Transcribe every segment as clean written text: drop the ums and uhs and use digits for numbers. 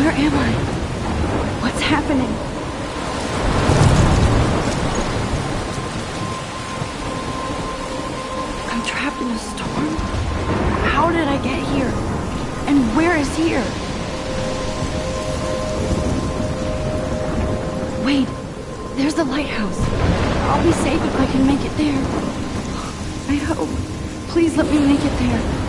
Where am I? What's happening? I'm trapped in a storm? How did I get here? And where is here? Wait, there's the lighthouse. I'll be safe if I can make it there. I hope. Please let me make it there.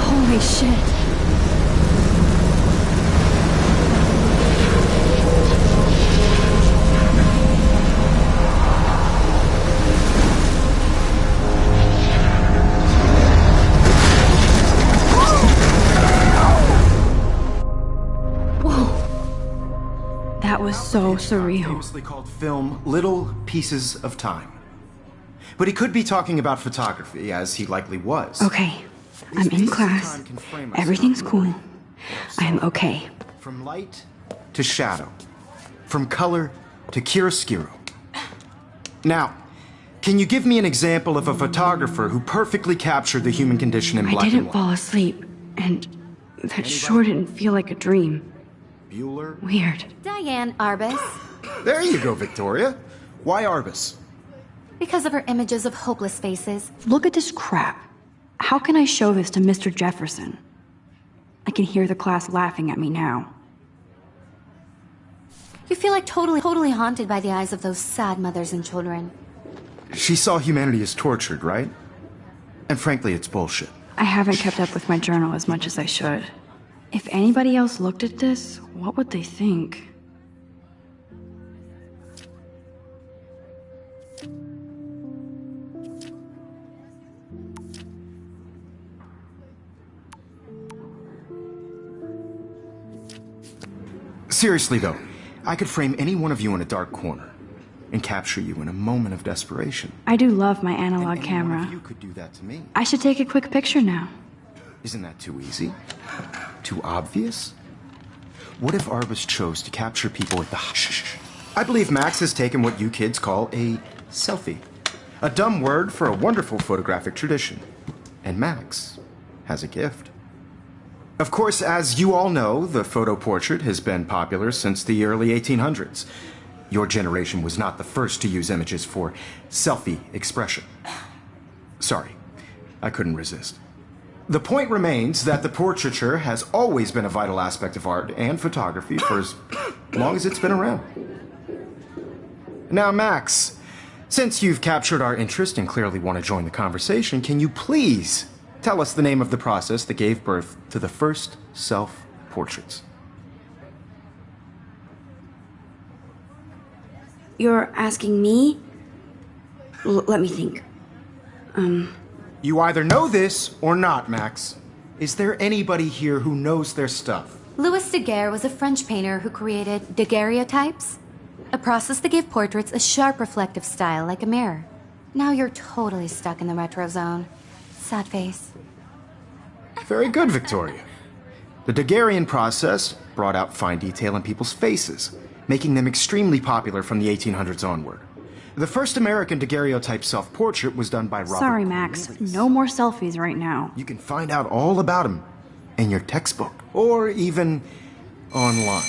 Holy shit. Whoa. That was so surreal. Famously called film Little Pieces of Time. But he could be talking about photography, as he likely was. Okay. I'm in class. Everything's cool. I am okay. From light to shadow. From color to chiaroscuro. Now, can you give me an example of a photographer who perfectly captured the human condition in black and white? I didn't fall asleep, and that sure didn't feel like a dream. Bueller? Weird. Diane Arbus. There you go, Victoria. Why Arbus? Because of her images of hopeless faces. Look at this crap. How can I show this to Mr. Jefferson? I can hear the class laughing at me now. You feel like totally haunted by the eyes of those sad mothers and children. She saw humanity as tortured, right? And frankly, it's bullshit. I haven't kept up with my journal as much as I should. If anybody else looked at this, what would they think? Seriously, though, I could frame any one of you in a dark corner and capture you in a moment of desperation. I do love my analog And camera. one of you could do that to me. I should take a quick picture now. Isn't that too easy? Too obvious? What if Arbus chose to capture people at the shh? I believe Max has taken what you kids call a selfie. A dumb word for a wonderful photographic tradition. And Max has a gift. Of course, as you all know, the photo portrait has been popular since the early 1800s. Your generation was not the first to use images for selfie expression. Sorry, I couldn't resist. The point remains that the portraiture has always been a vital aspect of art and photography for as long as it's been around. Now, Max, since you've captured our interest and clearly want to join the conversation, can you please tell us the name of the process that gave birth to the first self-portraits? You're asking me? Let me think. You either know this or not, Max. Is there anybody here who knows their stuff? Louis Daguerre was a French painter who created daguerreotypes, a process that gave portraits a sharp reflective style like a mirror. Now you're totally stuck in the retro zone. Sad face. Very good, Victoria. The Daguerrean process brought out fine detail in people's faces, making them extremely popular from the 1800s onward. The first American daguerreotype self-portrait was done by Robert. Sorry, Max. No more selfies right now. You can find out all about him in your textbook, or even online.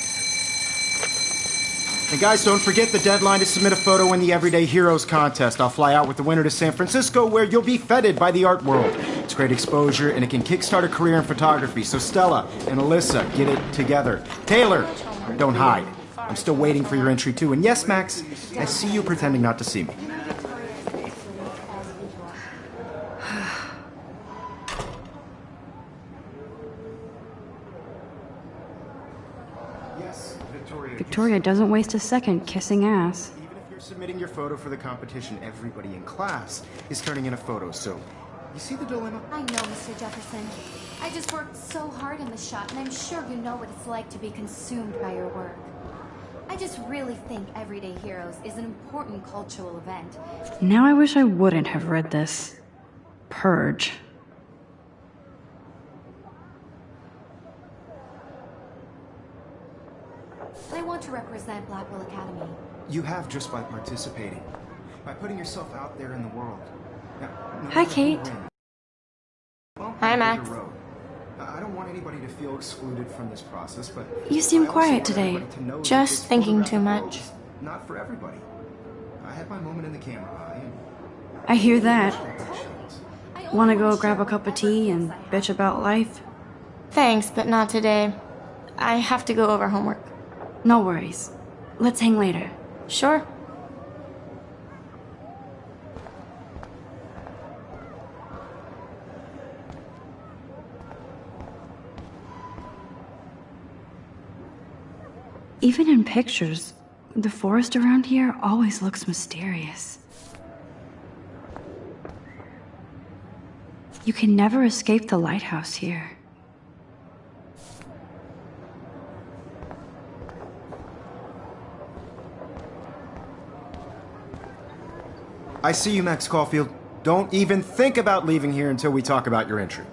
And guys, don't forget the deadline to submit a photo in the Everyday Heroes contest. I'll fly out with the winner to San Francisco, where you'll be feted by the art world. It's great exposure, and it can kickstart a career in photography. So Stella and Alyssa, get it together. Taylor, don't hide. I'm still waiting for your entry, too. And yes, Max, I see you pretending not to see me. Yes, Victoria. Victoria doesn't waste a second kissing ass. Even if you're submitting your photo for the competition, everybody in class is turning in a photo, so you see the dilemma? I know, Mr. Jefferson. I just worked so hard in the shop, and I'm sure you know what it's like to be consumed by your work. I just really think Everyday Heroes is an important cultural event. Now I wish I wouldn't have read this. Purge. I want to represent Blackwell Academy. You have just by participating, by putting yourself out there in the world. Now, no Hi, matter who Kate. wins, bump Hi, on the Max. road. I don't want anybody to feel excluded from this process, but You seem I also quiet want today. everybody to know that Just this thinking too photographic world much. is not for everybody. I had my moment in the camera eye, and I hear that. I only Wanna go wanna grab share a cup of whatever tea gifts and I have. bitch about life? Thanks, but not today. I have to go over homework. No worries. Let's hang later. Sure. Even in pictures, the forest around here always looks mysterious. You can never escape the lighthouse here. I see you, Max Caulfield. Don't even think about leaving here until we talk about your entry.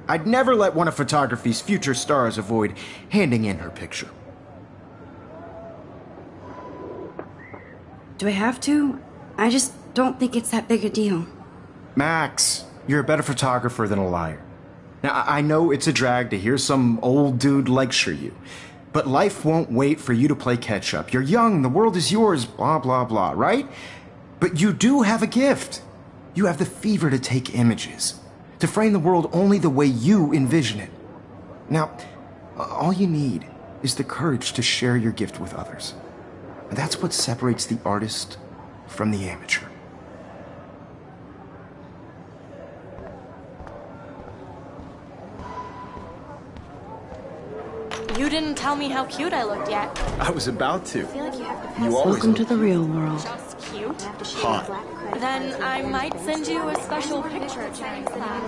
I'd never let one of photography's future stars avoid handing in her picture. Do I have to? I just don't think it's that big a deal. Max, you're a better photographer than a liar. Now, I know it's a drag to hear some old dude lecture you, but life won't wait for you to play catch up. You're young, the world is yours, blah, blah, blah, right? But you do have a gift. You have the fever to take images, to frame the world only the way you envision it. Now, all you need is the courage to share your gift with others. And that's what separates the artist from the amateur. You didn't tell me how cute I looked yet. I was about to. I feel like you have to You always Welcome to look the real world. just cute. hot. Then I might send you a special picture during class.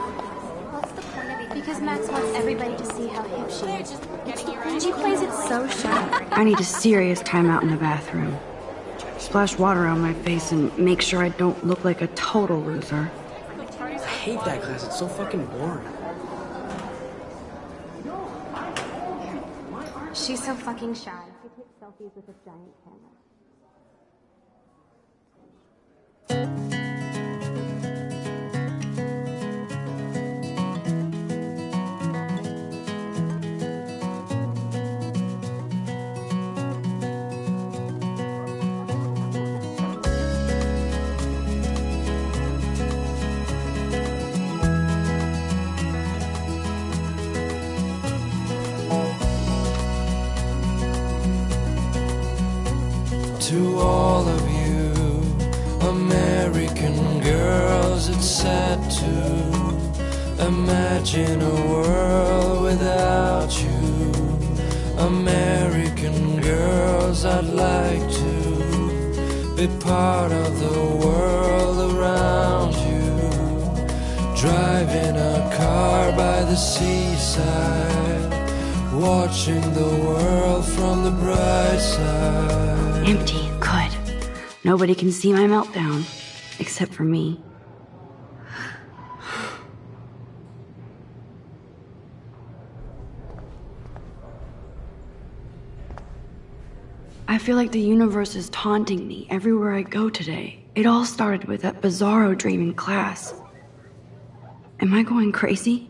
What's the point of even Because Max wants everybody to see how hip she They're is. just getting your She plays it so shy. I need a serious timeout in the bathroom. Splash water on my face and make sure I don't look like a total loser. I hate that class. It's so fucking boring. She's so fucking shy. She takes selfies with a giant camera. To all of you American girls, it's sad to imagine a world without you. American girls, I'd like to be part of the world around you. Driving a car by the seaside, watching the world from the bright side. Empty. Good. Nobody can see my meltdown. Except for me. I feel like the universe is taunting me everywhere I go today. It all started with that bizarro dream in class. Am I going crazy?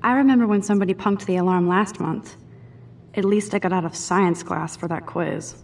I remember when somebody punked the alarm last month. At least I got out of science class for that quiz.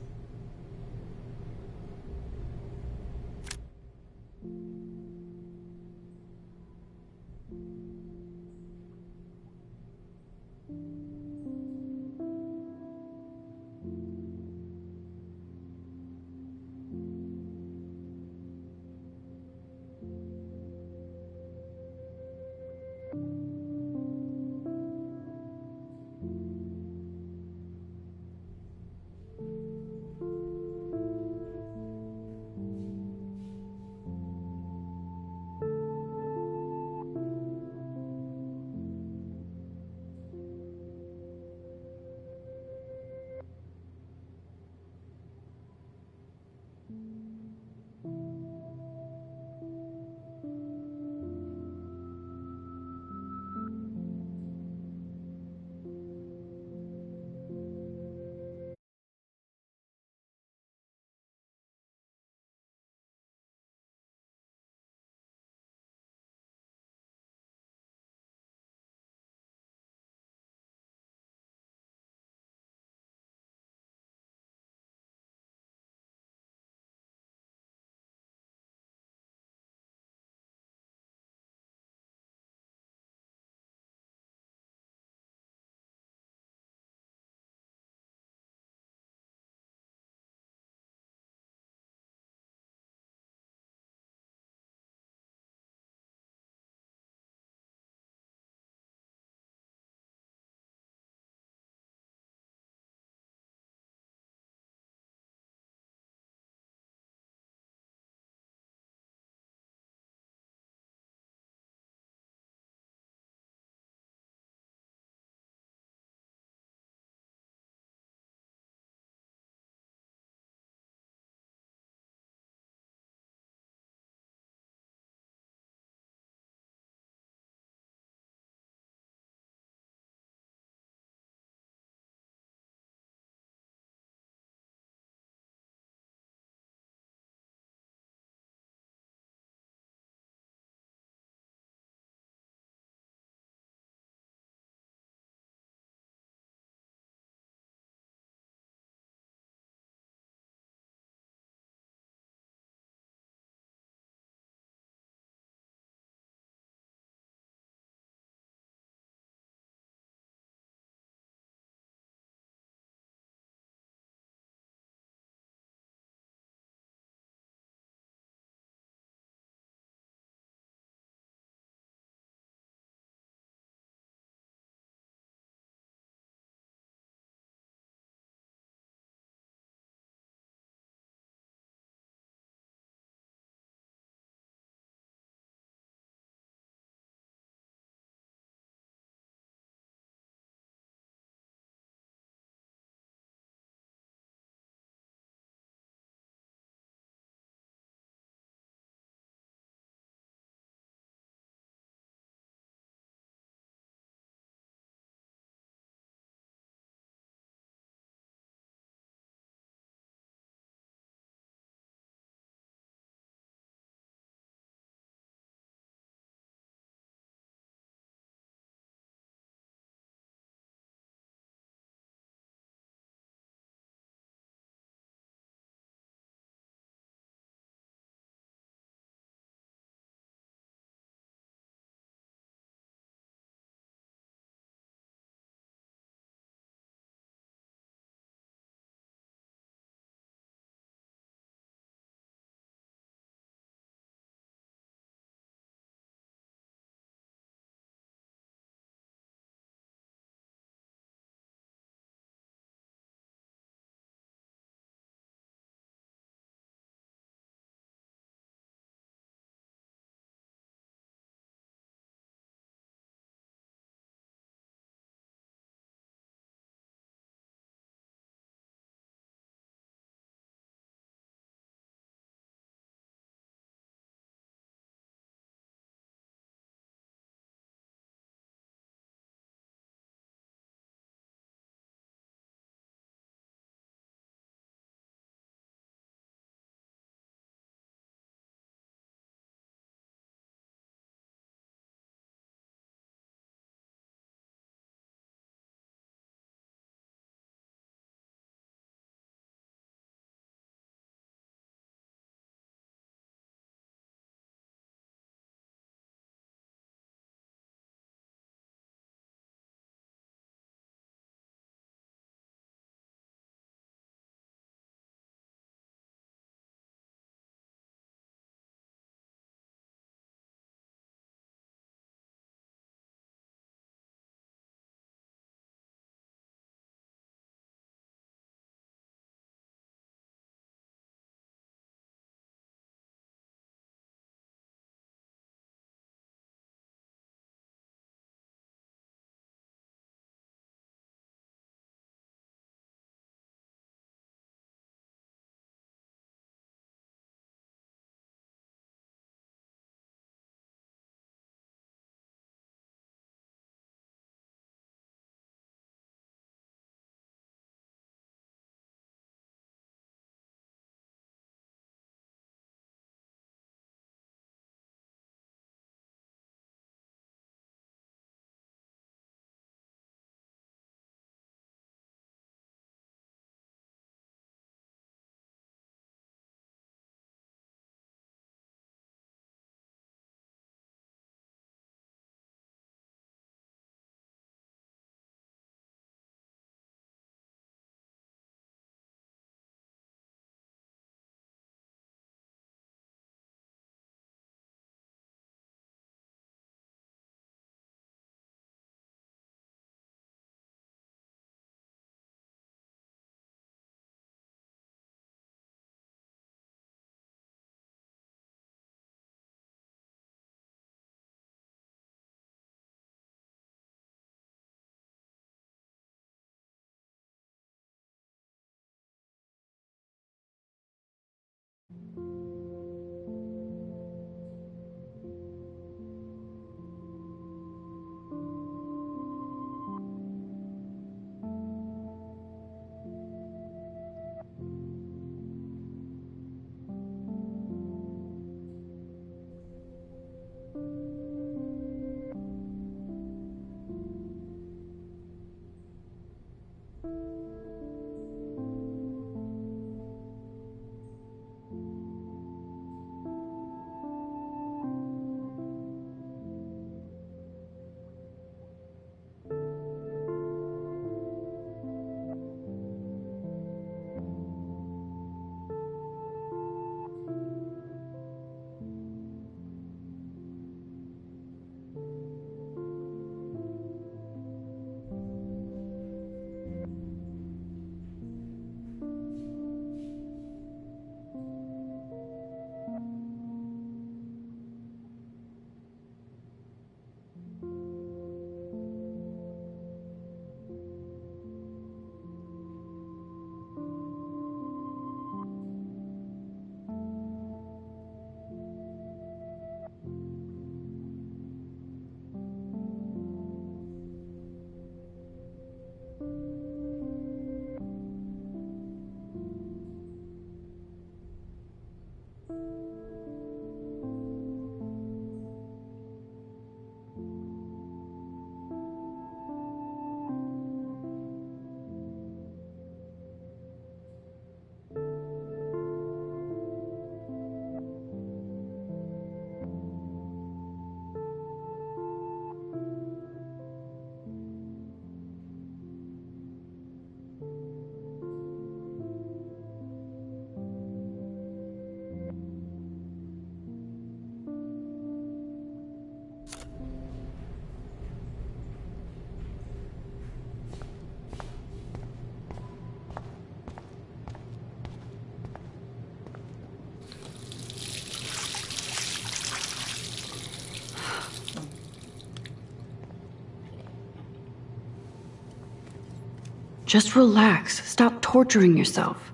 Just relax. Stop torturing yourself.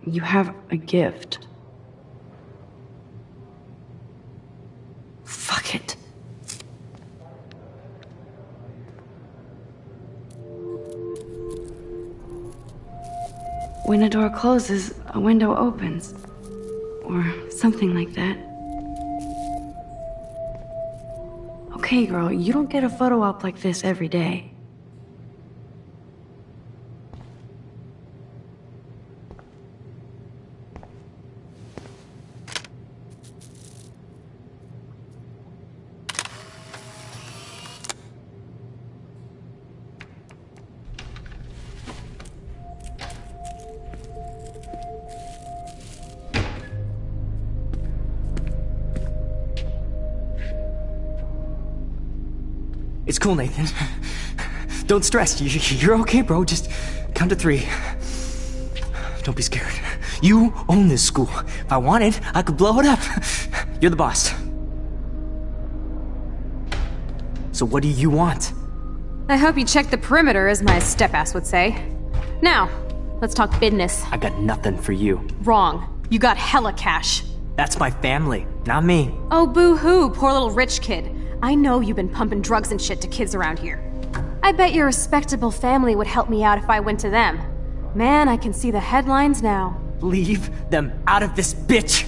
You have a gift. Fuck it. When a door closes, a window opens. Or something like that. Okay, girl, you don't get a photo op like this every day. It's cool, Nathan. Don't stress. You're okay, bro. Just count to 3. Don't be scared. You own this school. If I wanted, I could blow it up. You're the boss. So what do you want? I hope you checked the perimeter, as my step-ass would say. Now, let's talk business. I got nothing for you. Wrong. You got hella cash. That's my family, not me. Oh, boo-hoo, poor little rich kid. I know you've been pumping drugs and shit to kids around here. I bet your respectable family would help me out if I went to them. Man, I can see the headlines now. Leave them out of this bitch!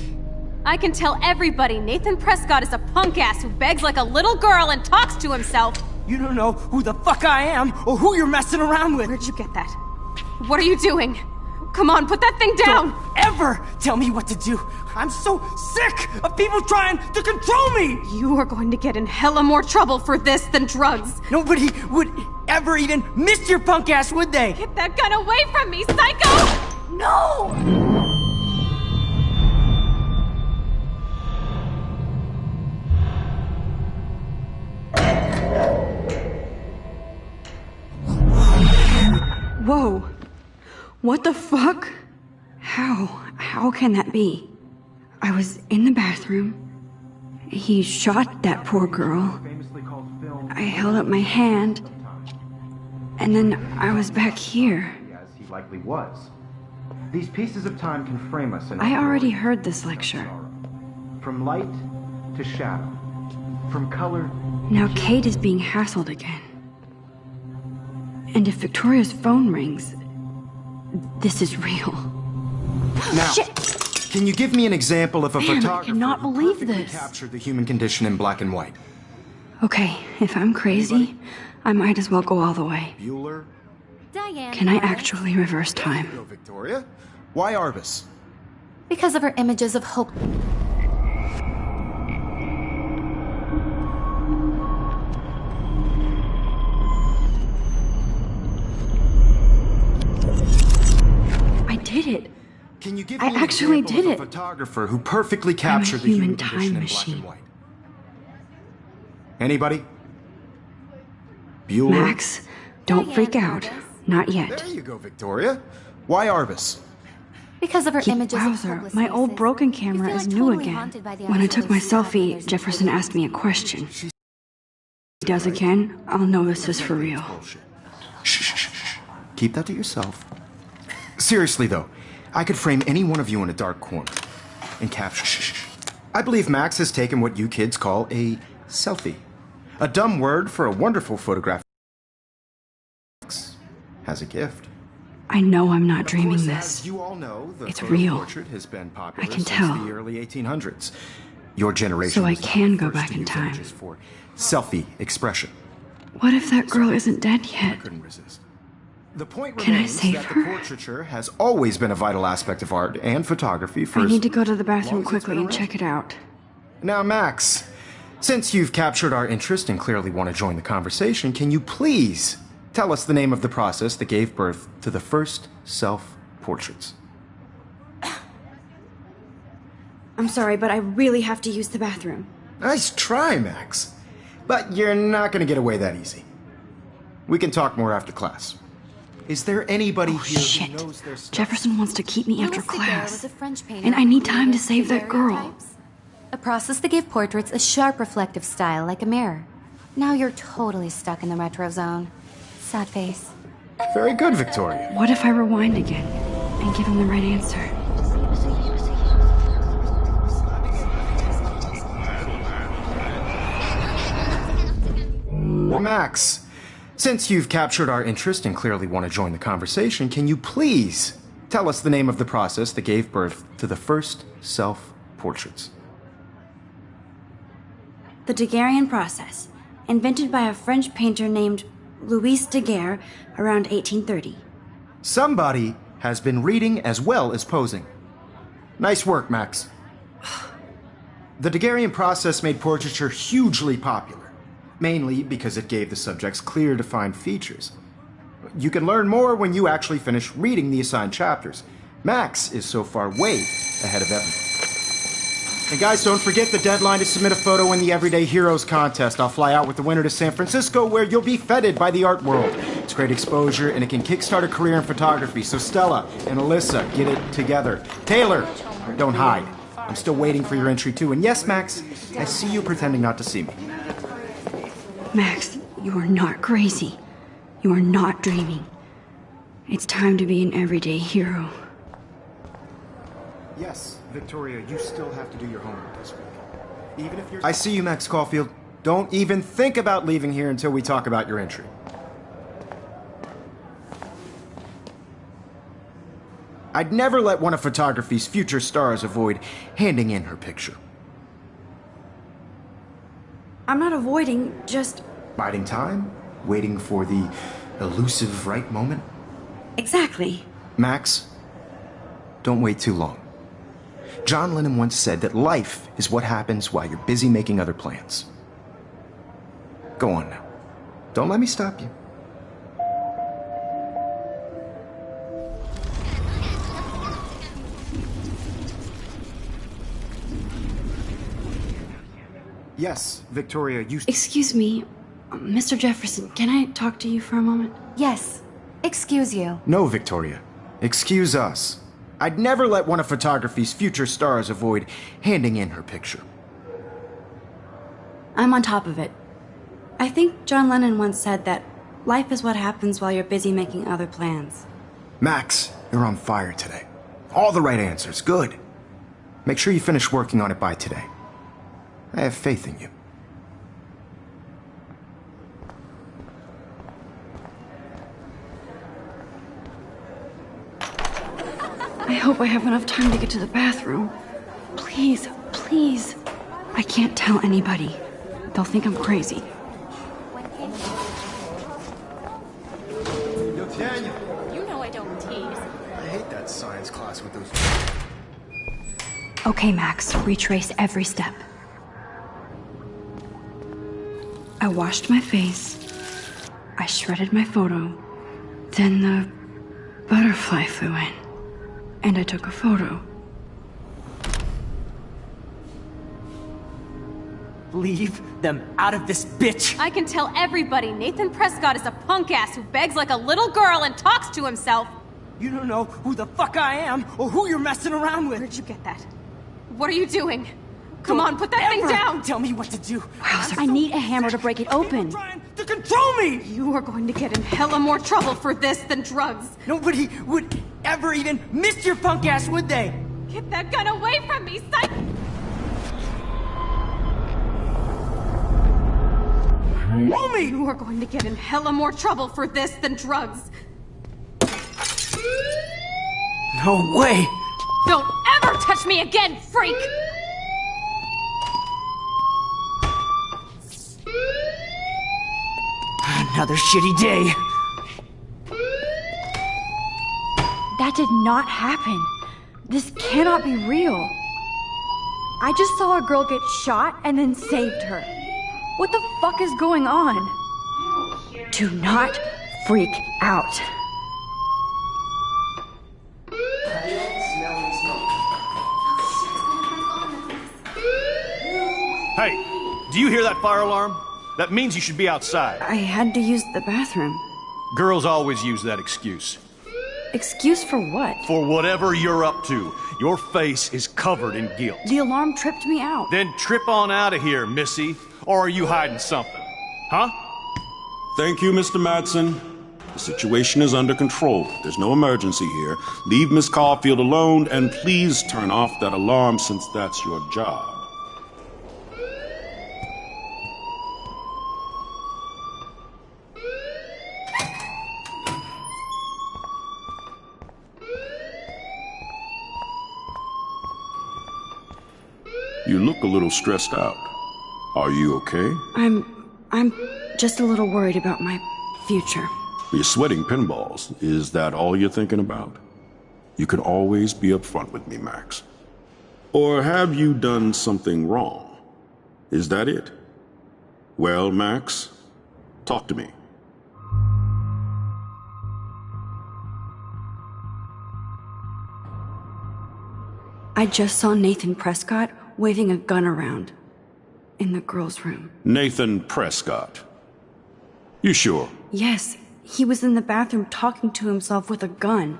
I can tell everybody Nathan Prescott is a punk ass who begs like a little girl and talks to himself. You don't know who the fuck I am or who you're messing around with. Where'd you get that? What are you doing? Come on, put that thing down! Don't ever tell me what to do! I'm so sick of people trying to control me! You are going to get in hella more trouble for this than drugs. Nobody would ever even miss your punk ass, would they? Get that gun away from me, psycho! No! Whoa. What the fuck? How can that be? I was in the bathroom. He shot that poor girl. I held up my hand. And then I was back here. As he likely was. These pieces of time can frame us in I already heard this lecture. From light to shadow. From color. Now Kate is being hassled again. And if Victoria's phone rings, this is real. Now, Shit! Can you give me an example of a Man, I photographer cannot who believe perfectly this. captured the human condition in black and white? Okay, if I'm crazy, I might as well go all the way. Bueller? Diane. Can I actually reverse time? No, Victoria. Why Arbus? Because of her images of hope. I did it. Can you give I me an actually example did of a it. photographer who perfectly captured the human human time condition in machine. black and white? Anybody? Bueller? Max, don't Diane freak out. Arbus. Not yet. There you go, Victoria. Why Arbus? Because of her images of Wowzer, hopeless my old faces. broken You camera feel is like new totally again. haunted by the When I took my ideas you have selfie, others. Jefferson asked me a question. If he does again, I'll know this is for real. Bullshit. Shh, shh, shh, shh. Keep that to yourself. Seriously, though, I could frame any one of you in a dark corner and capture. Shh, shh, shh. I believe Max has taken what you kids call a selfie. A dumb word for a wonderful photograph. Max has a gift. I know I'm not Of dreaming course, this. As you all know, the It's photo real. portrait has been popular I can since tell. the early 1800s. Your generation So I was not can the go first back to in use time. images for selfie expression. What if that girl isn't dead I yet? couldn't resist. The point Can I remains save that her? the portraiture has always been a vital aspect of art and photography for I as need to go to the long bathroom as it's quickly been and around. check it out. Now, Max, since you've captured our interest and clearly want to join the conversation, can you please tell us the name of the process that gave birth to the first self-portraits? I'm sorry, but I really have to use the bathroom. Nice try, Max. But you're not going to get away that easy. We can talk more after class. Is there anybody Oh, here shit. who knows their stuff? Jefferson wants to keep me after Louis Daguerre class. was a French painter And I who need time to created save that girl. daguerreotypes, a process that gave portraits a sharp reflective style like a mirror. Now you're totally stuck in the retro zone. Sad face. Very good, Victoria. What if I rewind again and give him the right answer? Max, since you've captured our interest and clearly want to join the conversation, can you please tell us the name of the process that gave birth to the first self-portraits? The Daguerrean process, invented by a French painter named Louis Daguerre around 1830. Somebody has been reading as well as posing. Nice work, Max. The Daguerrean process made portraiture hugely popular, mainly because it gave the subjects clear, defined features. You can learn more when you actually finish reading the assigned chapters. Max is so far way ahead of everyone. And guys, don't forget the deadline to submit a photo in the Everyday Heroes contest. I'll fly out with the winner to San Francisco, where you'll be feted by the art world. It's great exposure, and it can kickstart a career in photography. So Stella and Alyssa, get it together. Taylor, don't hide. I'm still waiting for your entry too. And yes, Max, I see you pretending not to see me. Max, you are not crazy. You are not dreaming. It's time to be an everyday hero. Yes, Victoria, you still have to do your homework this week. Even if you're... I see you, Max Caulfield. Don't even think about leaving here until we talk about your entry. I'd never let one of photography's future stars avoid handing in her picture. I'm not avoiding, just... Biding time? Waiting for the elusive right moment? Exactly. Max, don't wait too long. John Lennon once said that life is what happens while you're busy making other plans. Go on now. Don't let me stop you. Yes, Victoria, you... Excuse me, Mr. Jefferson, can I talk to you for a moment? Yes. Excuse you. No, Victoria. Excuse us. I'd never let one of photography's future stars avoid handing in her picture. I'm on top of it. I think John Lennon once said that life is what happens while you're busy making other plans. Max, you're on fire today. All the right answers. Good. Make sure you finish working on it by today. I have faith in you. I hope I have enough time to get to the bathroom. Please, please. I can't tell anybody. They'll think I'm crazy. Yo, Daniel. You know I don't tease. I hate that science class with those... Okay, Max, retrace every step. I washed my face. I shredded my photo. Then the butterfly flew in. And I took a photo. Leave them out of this bitch! I can tell everybody Nathan Prescott is a punk ass who begs like a little girl and talks to himself. You don't know who the fuck I am or who you're messing around with. Where'd you get that? What are you doing? Come on, put that thing down! Tell me what to do. I need a hammer to break it open. Trying to control me! You are going to get in hella more trouble for this than drugs. Nobody would ever even miss your punk ass, would they? Get that gun away from me, psych! Homie! You are going to get in hella more trouble for this than drugs. No way! Don't ever touch me again, freak! Another shitty day. That did not happen. This cannot be real. I just saw a girl get shot and then saved her. What the fuck is going on? Do not freak out. Hey, do you hear that fire alarm? That means you should be outside. I had to use the bathroom. Girls always use that excuse. Excuse for what? For whatever you're up to, your face is covered in guilt. The alarm tripped me out. Then trip on out of here, Missy. Or are you hiding something? Huh? Thank you, Mr. Madsen. The situation is under control. There's no emergency here. Leave Miss Caulfield alone, and please turn off that alarm since that's your job. You look a little stressed out. Are you okay? I'm just a little worried about my future. You're sweating pinballs. Is that all you're thinking about? You can always be upfront with me, Max. Or have you done something wrong? Is that it? Well, Max, talk to me. I just saw Nathan Prescott waving a gun around in the girls' room. Nathan Prescott. You sure? Yes, he was in the bathroom talking to himself with a gun.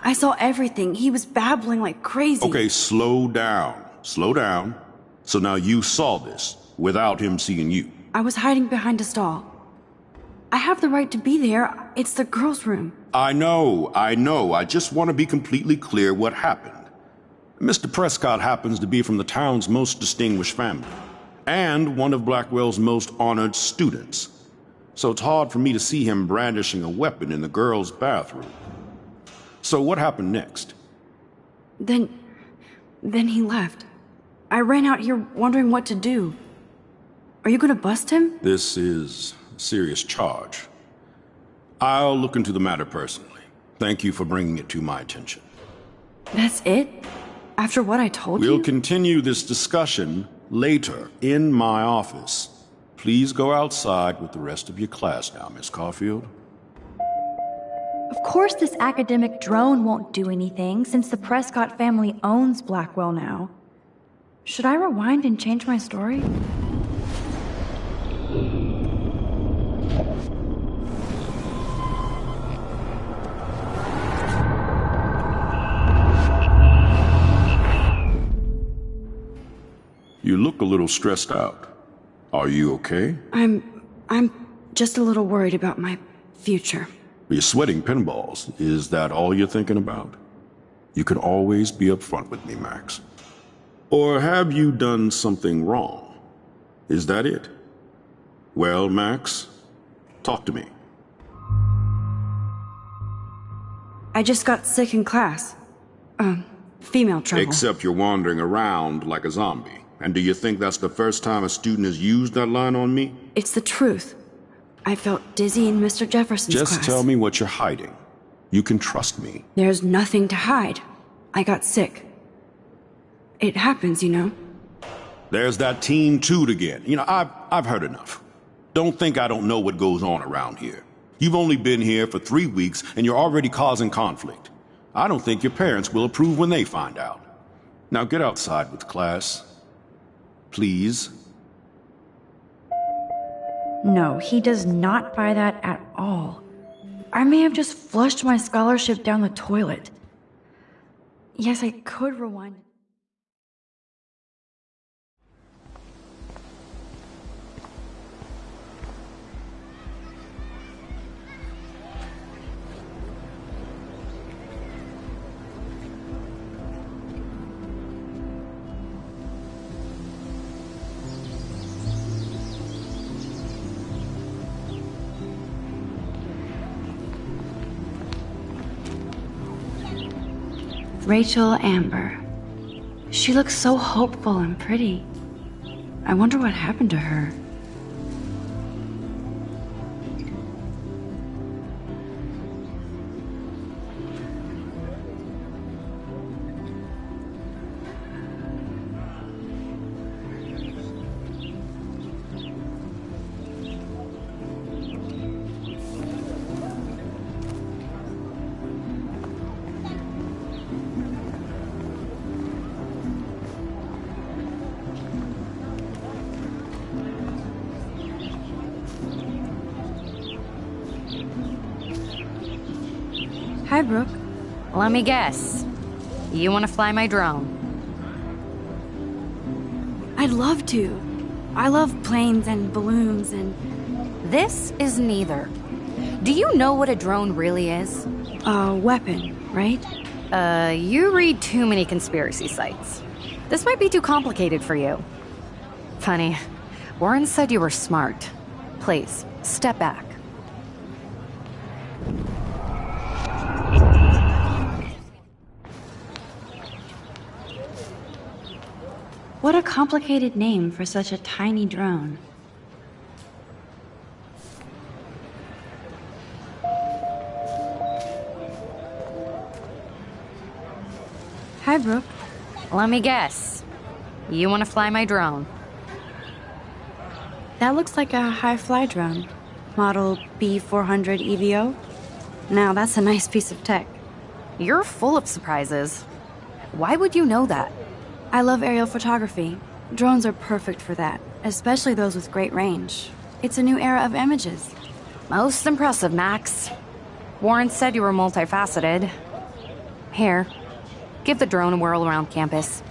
I saw everything. He was babbling like crazy. Okay, slow down. Slow down. So now you saw this without him seeing you. I was hiding behind a stall. I have the right to be there. It's the girls' room. I know. I just want to be completely clear what happened. Mr. Prescott happens to be from the town's most distinguished family, and one of Blackwell's most honored students. So it's hard for me to see him brandishing a weapon in the girls' bathroom. So what happened next? Then he left. I ran out here wondering what to do. Are you gonna bust him? This is a serious charge. I'll look into the matter personally. Thank you for bringing it to my attention. That's it? After what I told you? We'll continue this discussion later in my office. Please go outside with the rest of your class now, Miss Caulfield. Of course this academic drone won't do anything since the Prescott family owns Blackwell now. Should I rewind and change my story? You look a little stressed out. Are you okay? I'm just a little worried about my future. You're sweating pinballs. Is that all you're thinking about? You can always be upfront with me, Max. Or have you done something wrong? Is that it? Well, Max, talk to me. I just got sick in class. Female trouble. Except you're wandering around like a zombie. And do you think that's the first time a student has used that line on me? It's the truth. I felt dizzy in Mr. Jefferson's class. Just tell me what you're hiding. You can trust me. There's nothing to hide. I got sick. It happens, you know. There's that Team Toot again. You know, I've heard enough. Don't think I don't know what goes on around here. You've only been here for 3 weeks, and you're already causing conflict. I don't think your parents will approve when they find out. Now get outside with class. Please. No, he does not buy that at all. I may have just flushed my scholarship down the toilet. Yes, I could rewind. Rachel Amber. She looks so hopeful and pretty. I wonder what happened to her. Hi, Brooke. Let me guess. You want to fly my drone? I'd love to. I love planes and balloons and... This is neither. Do you know what a drone really is? A weapon, right? You read too many conspiracy sites. This might be too complicated for you. Funny. Warren said you were smart. Please, step back. What a complicated name for such a tiny drone. Hi, Brooke. Let me guess. You want to fly my drone? That looks like a high-fly drone. Model B400 EVO. Now, that's a nice piece of tech. You're full of surprises. Why would you know that? I love aerial photography. Drones are perfect for that, especially those with great range. It's a new era of images. Most impressive, Max. Warren said you were multifaceted. Here, give the drone a whirl around campus.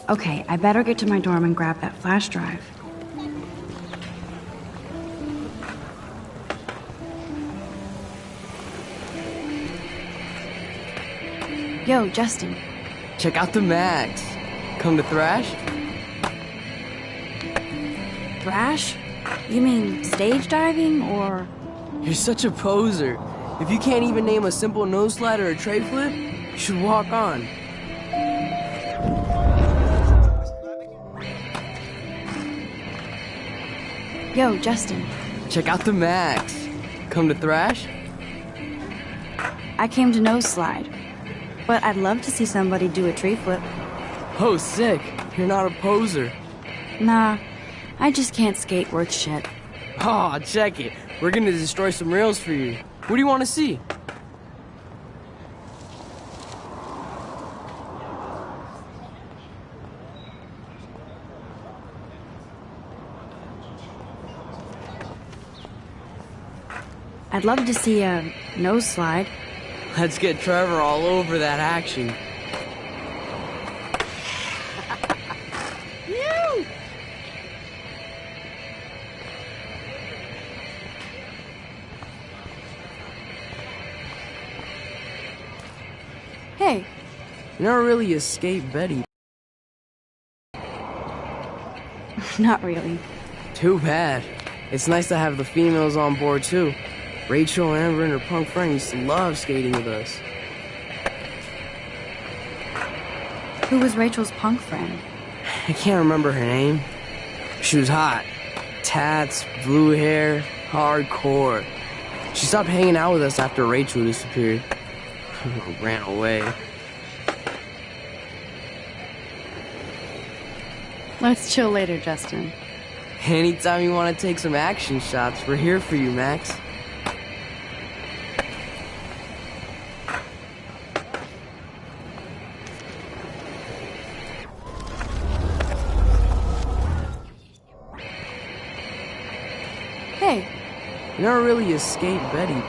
Okay, I better get to my dorm and grab that flash drive. Yo, Justin. Check out the Max. Come to thrash? Thrash? You mean stage diving, or...? You're such a poser. If you can't even name a simple nose slide or a tray flip, you should walk on. Yo, Justin. Check out the Max. Come to thrash? I came to nose slide, but I'd love to see somebody do a tree flip. Oh, sick. You're not a poser. Nah, I just can't skate worth shit. Oh, check it. We're gonna destroy some rails for you. What do you want to see? I'd love to see a nose slide. Let's get Trevor all over that action. Hey. You never really escaped Betty. Not really. Too bad. It's nice to have the females on board too. Rachel, Amber, and her punk friend used to love skating with us. Who was Rachel's punk friend? I can't remember her name. She was hot. Tats, blue hair, hardcore. She stopped hanging out with us after Rachel disappeared. Ran away. Let's chill later, Justin. Anytime you want to take some action shots, we're here for you, Max. Hey. You never really escaped Betty.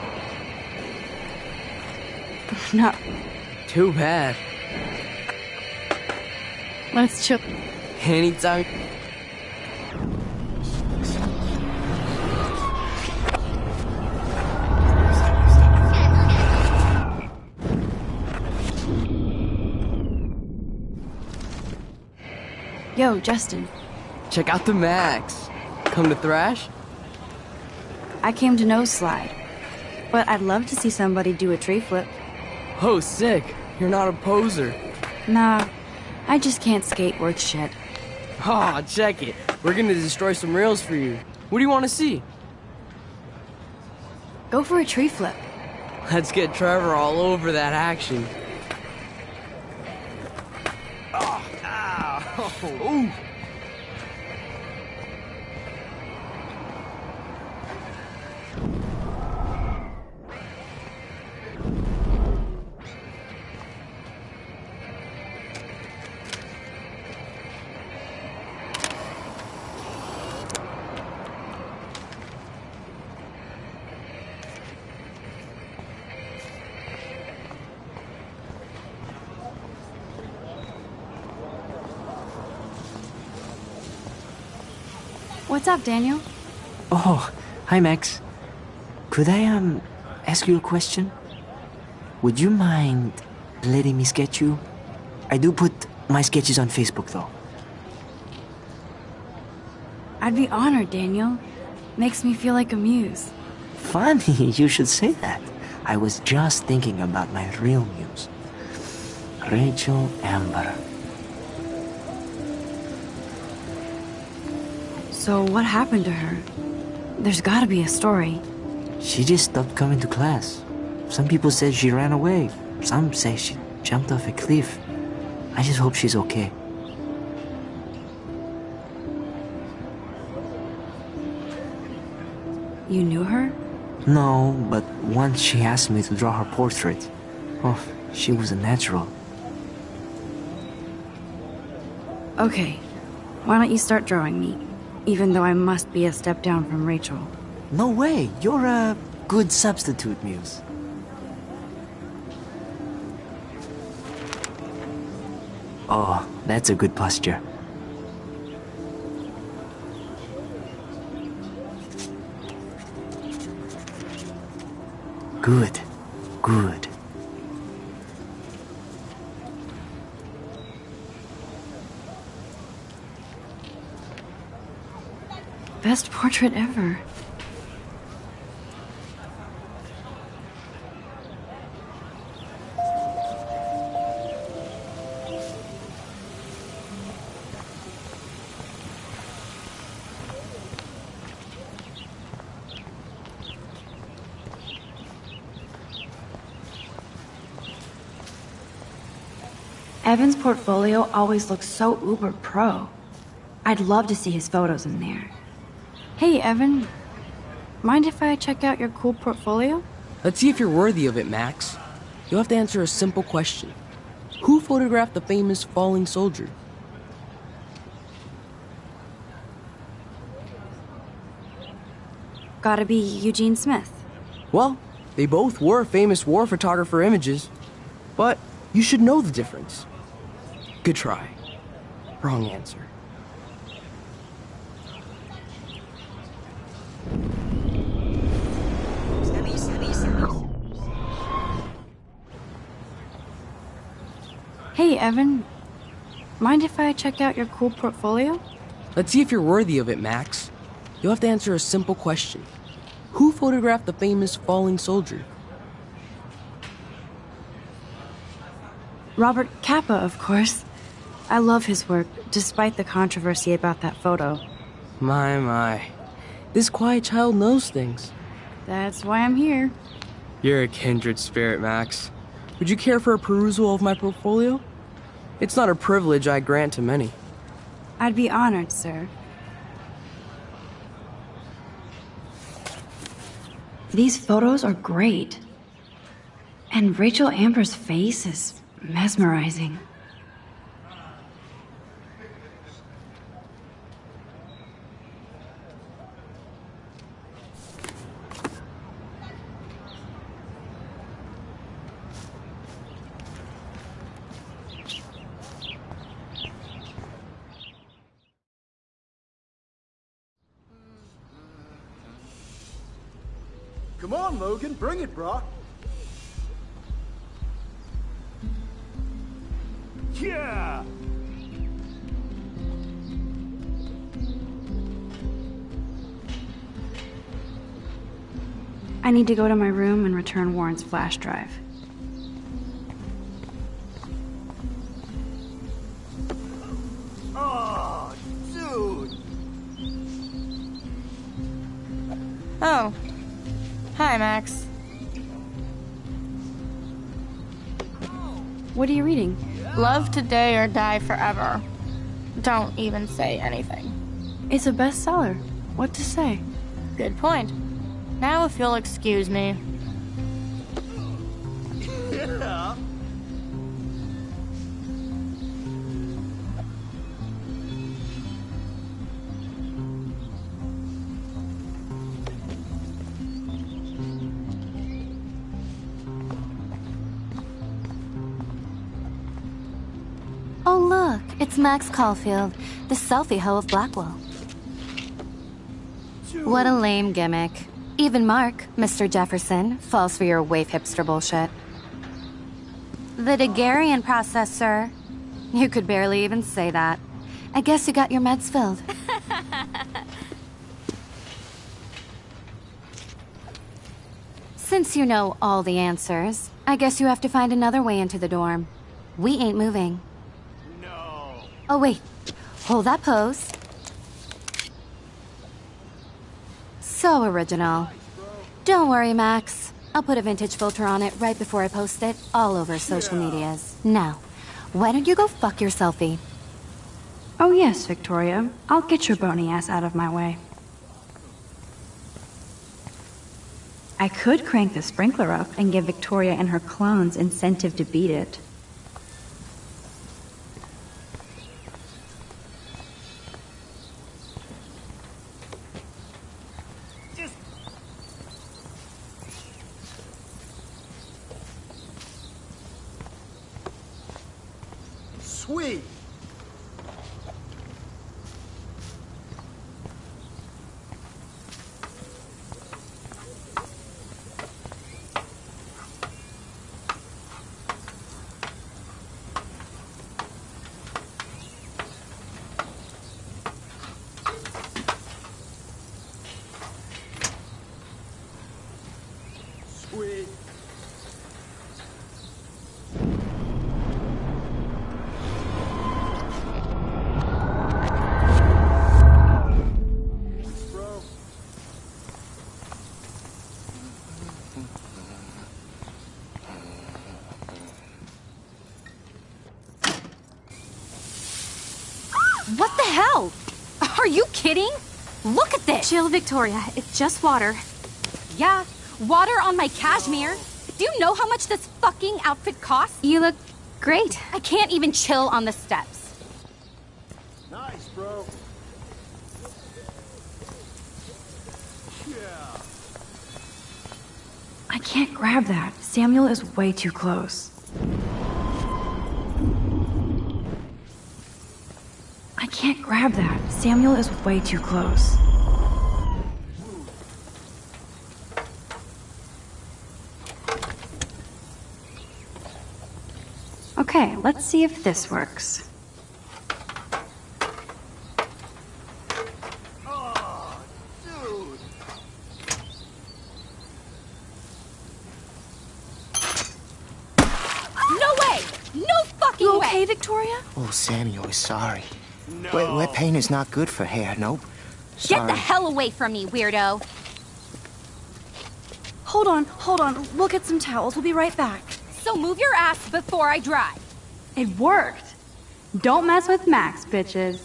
Not... Too bad. Let's chill. Anytime. Yo, Justin. Check out the Max. Come to thrash? I came to nose slide. But I'd love to see somebody do a tree flip. Oh, sick. You're not a poser. Nah, I just can't skate worth shit. Aw, check it. We're gonna destroy some rails for you. What do you want to see? Go for a tree flip. Let's get Trevor all over that action. Oh, ow. Ooh. What's up, Daniel? Oh, hi, Max. Could I, ask you a question? Would you mind letting me sketch you? I do put my sketches on Facebook, though. I'd be honored, Daniel. Makes me feel like a muse. Funny, you should say that. I was just thinking about my real muse. Rachel Amber. So what happened to her? There's gotta be a story. She just stopped coming to class. Some people said she ran away. Some say she jumped off a cliff. I just hope she's okay. You knew her? No, but once she asked me to draw her portrait. Oh, she was a natural. Okay, why don't you start drawing me? Even though I must be a step down from Rachel. No way, you're a good substitute, Muse. Oh, that's a good posture. Good, good. Best portrait ever. Evan's portfolio always looks so uber pro. I'd love to see his photos in there. Hey, Evan. Mind if I check out your cool portfolio? Let's see if you're worthy of it, Max. You'll have to answer a simple question. Who photographed the famous falling soldier? Gotta be Eugene Smith. Well, they both were famous war photographer images. But you should know the difference. Good try. Wrong answer. Hey, Evan. Mind if I check out your cool portfolio? Let's see if you're worthy of it, Max. You'll have to answer a simple question. Who photographed the famous falling soldier? Robert Capa, of course. I love his work, despite the controversy about that photo. My. This quiet child knows things. That's why I'm here. You're a kindred spirit, Max. Would you care for a perusal of my portfolio? It's not a privilege I grant to many. I'd be honored, sir. These photos are great. And Rachel Amber's face is mesmerizing. Come on, Logan, bring it, bro. Yeah! I need to go to my room and return Warren's flash drive. Oh, dude. Oh. Hi, Max. What are you reading? Love today or die forever. Don't even say anything. It's a bestseller. What to say? Good point. Now if you'll excuse me. Yeah. Oh look, it's Max Caulfield, the selfie hoe of Blackwell. What a lame gimmick. Even Mark, Mr. Jefferson, falls for your waif hipster bullshit. The Daguerrean process, sir. You could barely even say that. I guess you got your meds filled. Since you know all the answers, I guess you have to find another way into the dorm. We ain't moving. No. Oh, wait. Hold that pose. So original. Don't worry, Max. I'll put a vintage filter on it right before I post it all over social medias. Now, why don't you go fuck your selfie? Oh yes, Victoria. I'll get your bony ass out of my way. I could crank the sprinkler up and give Victoria and her clones incentive to beat it. Sweet. Sweet. Bro. What the hell? Are you kidding? Look at this! Chill, Victoria. It's just water. Yeah, water on my cashmere. Do you know how much this fucking outfit costs? You look great. I can't even chill on the steps. Nice, bro. Yeah. I can't grab that. Samuel is way too close. I can't grab that. Samuel is way too close. Okay, let's see if this works. Oh, dude. No way! No fucking You way! okay, Victoria? Oh, Samuel is sorry. No. Wet paint is not good for hair, nope. Get Sorry. the hell away from me, weirdo! Hold on. We'll get some towels. We'll be right back. So move your ass before I dry. It worked. Don't mess with Max, bitches.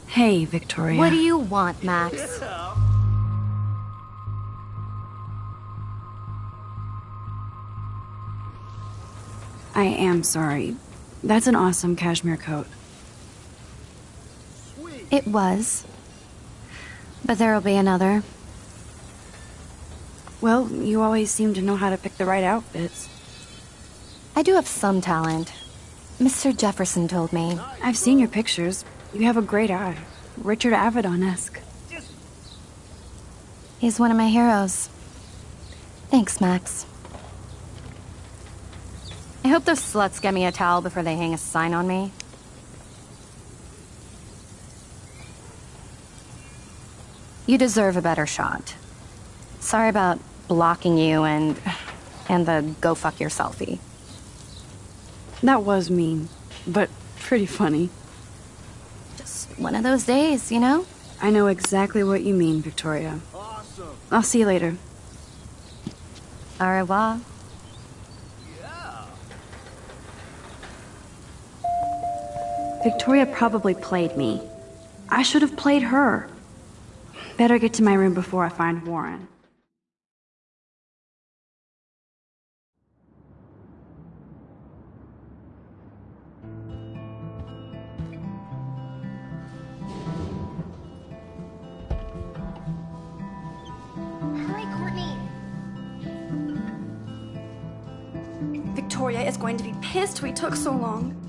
Hey, Victoria. What do you want, Max? I am sorry. That's an awesome cashmere coat. It was. But there'll be another. Well, you always seem to know how to pick the right outfits. I do have some talent. Mr. Jefferson told me. I've seen your pictures. You have a great eye. Richard Avedon-esque. He's one of my heroes. Thanks, Max. I hope those sluts get me a towel before they hang a sign on me. You deserve a better shot. Sorry about blocking you and the go fuck your selfie. That was mean, but pretty funny. Just one of those days, you know? I know exactly what you mean, Victoria. Awesome. I'll see you later. Au revoir. Victoria probably played me. I should have played her. Better get to my room before I find Warren. Hurry, Courtney. Victoria is going to be pissed we took so long.